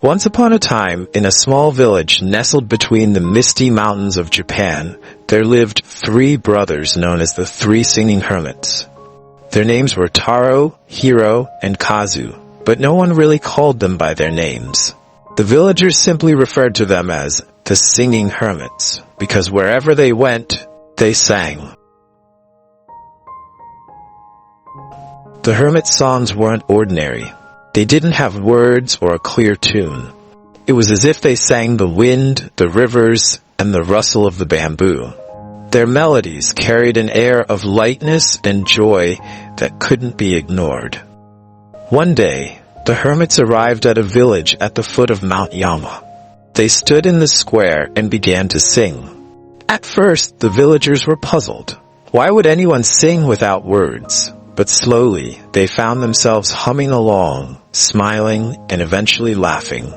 Once upon a time, in a small village nestled between the misty mountains of Japan, there lived 3 brothers known as the 3 Singing Hermits. Their names were Taro, Hiro, and Kazu, but no one really called them by their names. The villagers simply referred to them as the Singing Hermits, because wherever they went, they sang. The hermits' songs weren't ordinary. They didn't have words or a clear tune. It was as if they sang the wind, the rivers, and the rustle of the bamboo. Their melodies carried an air of lightness and joy that couldn't be ignored. One day, the hermits arrived at a village at the foot of Mount Yama. They stood in the square and began to sing. At first, the villagers were puzzled. Why would anyone sing without words? But slowly, they found themselves humming along, smiling, and eventually laughing.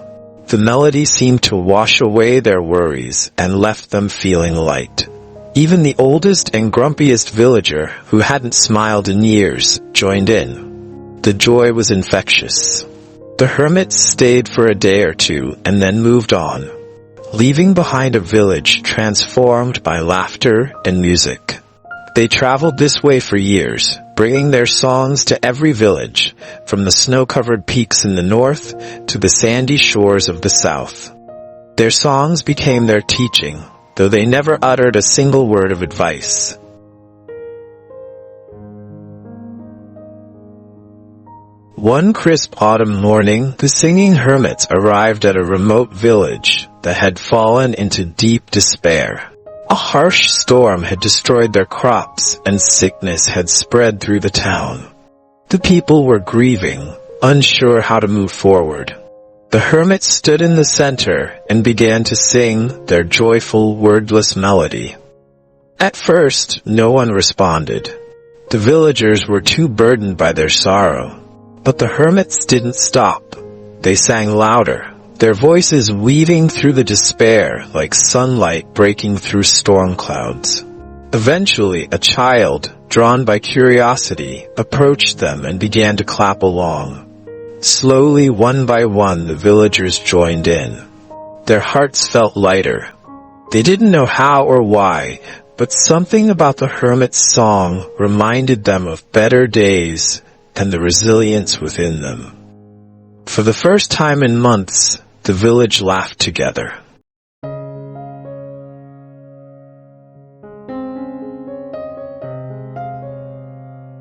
The melody seemed to wash away their worries and left them feeling light. Even the oldest and grumpiest villager, who hadn't smiled in years, joined in. The joy was infectious. The hermits stayed for a day or two and then moved on, leaving behind a village transformed by laughter and music. They traveled this way for years, bringing their songs to every village, from the snow-covered peaks in the north to the sandy shores of the south. Their songs became their teaching, though they never uttered a single word of advice. One crisp autumn morning, the Singing Hermits arrived at a remote village that had fallen into deep despair. A harsh storm had destroyed their crops, and sickness had spread through the town. The people were grieving, unsure how to move forward. The hermits stood in the center and began to sing their joyful, wordless melody. At first, no one responded. The villagers were too burdened by their sorrow. But the hermits didn't stop. They sang louder, their voices weaving through the despair like sunlight breaking through storm clouds. Eventually, a child, drawn by curiosity, approached them and began to clap along. Slowly, one by one, the villagers joined in. Their hearts felt lighter. They didn't know how or why, but something about the hermit's song reminded them of better days and the resilience within them. For the first time in months, the village laughed together.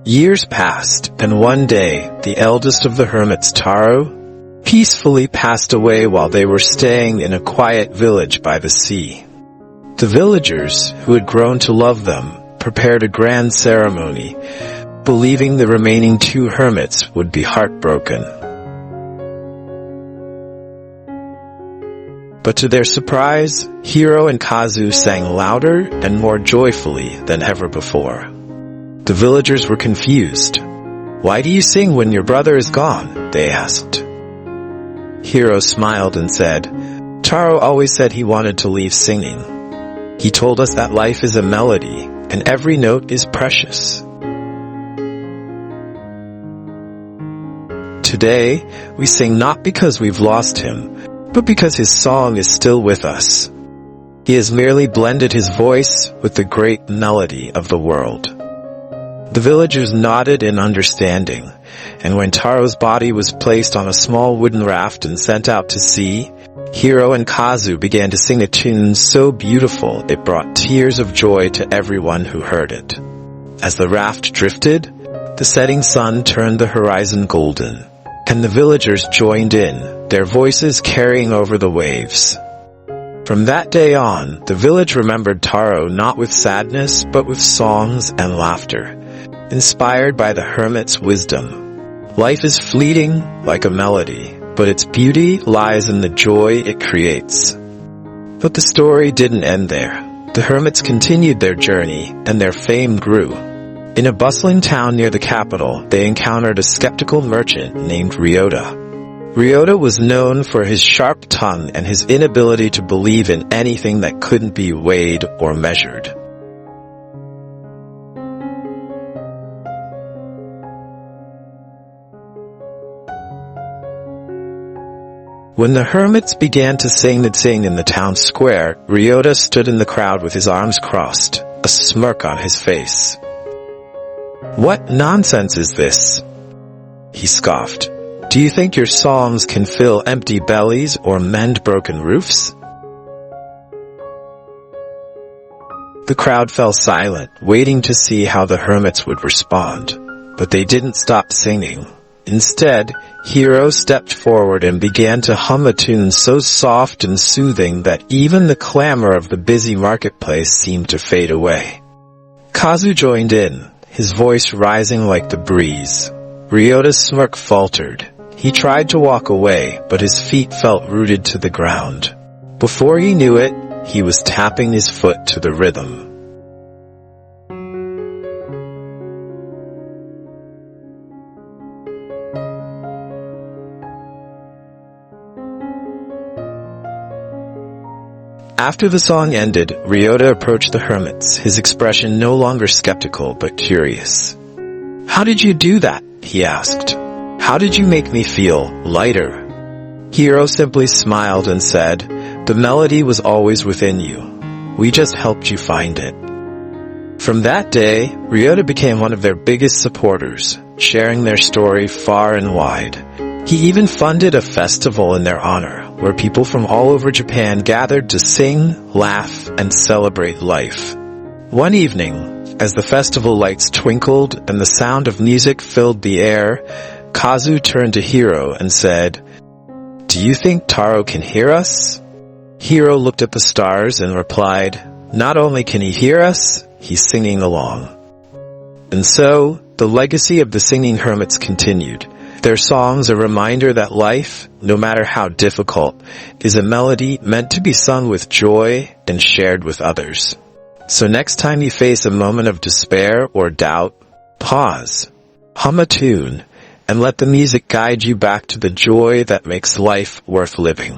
Years passed, and one day, the eldest of the hermits, Taro, peacefully passed away while they were staying in a quiet village by the sea. The villagers, who had grown to love them, prepared a grand ceremony, believing the remaining 2 hermits would be heartbroken. But to their surprise, Hiro and Kazu sang louder and more joyfully than ever before. The villagers were confused. "Why do you sing when your brother is gone?" they asked. Hiro smiled and said, "Taro always said he wanted to leave singing. He told us that life is a melody, and every note is precious." Today, we sing not because we've lost him, but because his song is still with us. He has merely blended his voice with the great melody of the world. The villagers nodded in understanding, and when Taro's body was placed on a small wooden raft and sent out to sea, Hiro and Kazu began to sing a tune so beautiful it brought tears of joy to everyone who heard it. As the raft drifted, the setting sun turned the horizon golden, and the villagers joined in, their voices carrying over the waves. From that day on, the village remembered Taro not with sadness, but with songs and laughter, inspired by the hermit's wisdom. Life is fleeting like a melody, but its beauty lies in the joy it creates. But the story didn't end there. The hermits continued their journey, and their fame grew. In a bustling town near the capital, they encountered a skeptical merchant named Ryota. Ryota was known for his sharp tongue and his inability to believe in anything that couldn't be weighed or measured. When the hermits began to sing in the town square, Ryota stood in the crowd with his arms crossed, a smirk on his face. "What nonsense is this?" he scoffed. "Do you think your songs can fill empty bellies or mend broken roofs?" The crowd fell silent, waiting to see how the hermits would respond. But they didn't stop singing. Instead, Hiro stepped forward and began to hum a tune so soft and soothing that even the clamor of the busy marketplace seemed to fade away. Kazu joined in, his voice rising like the breeze. Ryota's smirk faltered. He tried to walk away, but his feet felt rooted to the ground. Before he knew it, he was tapping his foot to the rhythm. After the song ended, Ryota approached the hermits, his expression no longer skeptical but curious. "How did you do that?" he asked. "How did you make me feel lighter?" Hiro simply smiled and said, "The melody was always within you. We just helped you find it." From that day, Ryota became one of their biggest supporters, sharing their story far and wide. He even funded a festival in their honor, where people from all over Japan gathered to sing, laugh, and celebrate life. One evening, as the festival lights twinkled and the sound of music filled the air, Kazu turned to Hiro and said, "Do you think Taro can hear us?" Hiro looked at the stars and replied, "Not only can he hear us, he's singing along." And so, the legacy of the Singing Hermits continued. Their songs a reminder that life, no matter how difficult, is a melody meant to be sung with joy and shared with others. So next time you face a moment of despair or doubt, pause, hum a tune, and let the music guide you back to the joy that makes life worth living.